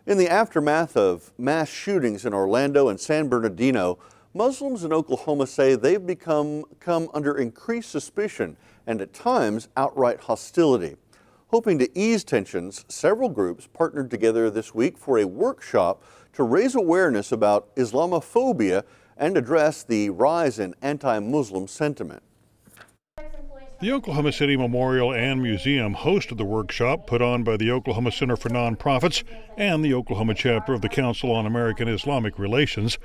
In the aftermath of mass shootings in Orlando and San Bernardino, Muslims in Oklahoma say they've come under increased suspicion and at times outright hostility. Hoping to ease tensions, several groups partnered together this week for a workshop to raise awareness about Islamophobia and address the rise in anti-Muslim sentiment. The Oklahoma City Memorial and Museum hosted the workshop put on by the Oklahoma Center for Nonprofits and the Oklahoma chapter of the Council on American Islamic Relations.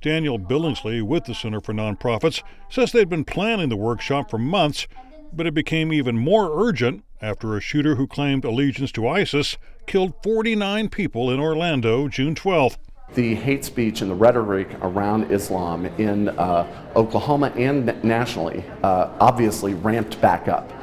Daniel Billingsley with the Center for Nonprofits says they'd been planning the workshop for months, but it became even more urgent after a shooter who claimed allegiance to ISIS killed 49 people in Orlando June 12th. The hate speech and the rhetoric around Islam in Oklahoma and nationally obviously ramped back up.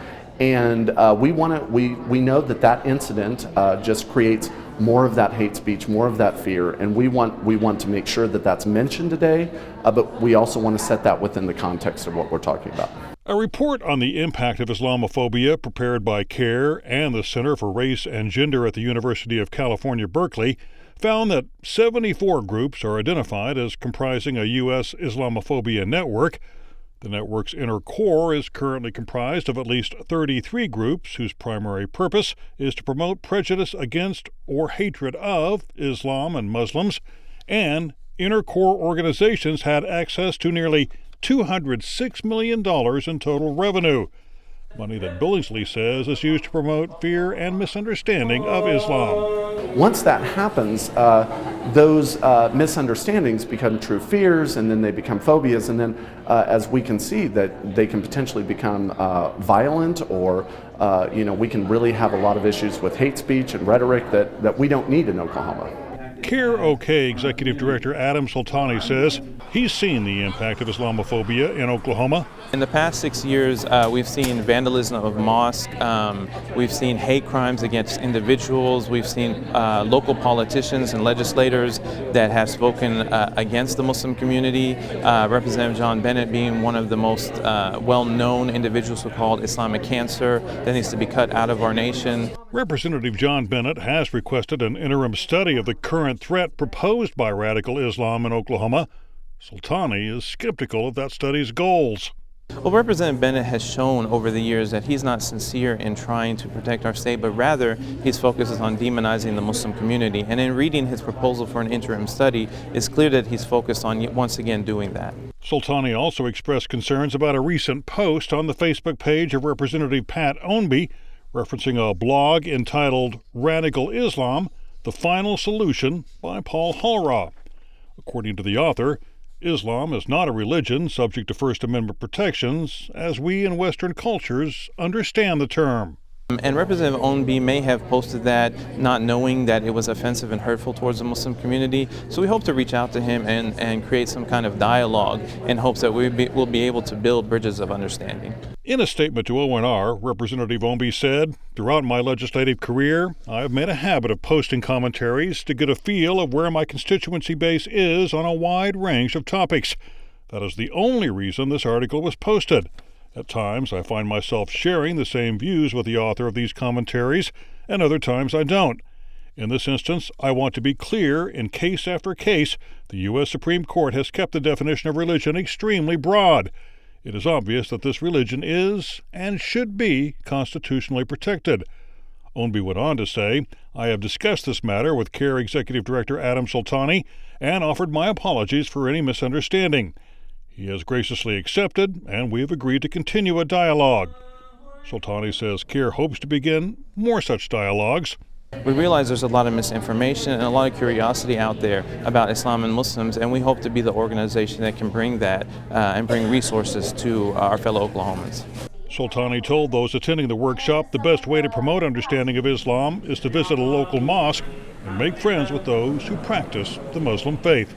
And we know that incident just creates more of that hate speech, more of that fear, and we want to make sure that that's mentioned today, but we also want to set that within the context of what we're talking about. A report on the impact of Islamophobia prepared by CARE and the Center for Race and Gender at the University of California, Berkeley, found that 74 groups are identified as comprising a U.S. Islamophobia network. The network's inner core is currently comprised of at least 33 groups whose primary purpose is to promote prejudice against or hatred of Islam and Muslims, and inner core organizations had access to nearly $206 million in total revenue, money that Billingsley says is used to promote fear and misunderstanding of Islam. Once that happens, those misunderstandings become true fears, and then they become phobias, and then as we can see, that they can potentially become violent, or we can really have a lot of issues with hate speech and rhetoric that we don't need in Oklahoma. CARE OK Executive Director Adam Sultani says he's seen the impact of Islamophobia in Oklahoma. In the past 6 years, we've seen vandalism of mosques, we've seen hate crimes against individuals, we've seen local politicians and legislators that have spoken against the Muslim community, Representative John Bennett being one of the most well-known individuals who called Islamic cancer that needs to be cut out of our nation. Representative John Bennett has requested an interim study of the current threat proposed by radical Islam in Oklahoma. Sultani is skeptical of that study's goals. Well, Representative Bennett has shown over the years that he's not sincere in trying to protect our state, but rather his focus is on demonizing the Muslim community. And in reading his proposal for an interim study, it's clear that he's focused on once again doing that. Sultani also expressed concerns about a recent post on the Facebook page of Representative Pat Ownby referencing a blog entitled Radical Islam, The Final Solution by Paul Halraw. According to the author, Islam is not a religion subject to First Amendment protections, as we in Western cultures understand the term. And Representative Ownby may have posted that not knowing that it was offensive and hurtful towards the Muslim community. So we hope to reach out to him and create some kind of dialogue in hopes that we'll be able to build bridges of understanding. In a statement to ONR, Representative Ownby said, "Throughout my legislative career, I have made a habit of posting commentaries to get a feel of where my constituency base is on a wide range of topics. That is the only reason this article was posted. At times, I find myself sharing the same views with the author of these commentaries, and other times I don't. In this instance, I want to be clear, in case after case, the U.S. Supreme Court has kept the definition of religion extremely broad. It is obvious that this religion is, and should be, constitutionally protected." Ownby went on to say, "I have discussed this matter with CARE Executive Director Adam Sultani and offered my apologies for any misunderstanding. He has graciously accepted, and we have agreed to continue a dialogue." Sultani says CARE hopes to begin more such dialogues. We realize there's a lot of misinformation and a lot of curiosity out there about Islam and Muslims, and we hope to be the organization that can bring that and bring resources to our fellow Oklahomans. Sultani told those attending the workshop the best way to promote understanding of Islam is to visit a local mosque and make friends with those who practice the Muslim faith.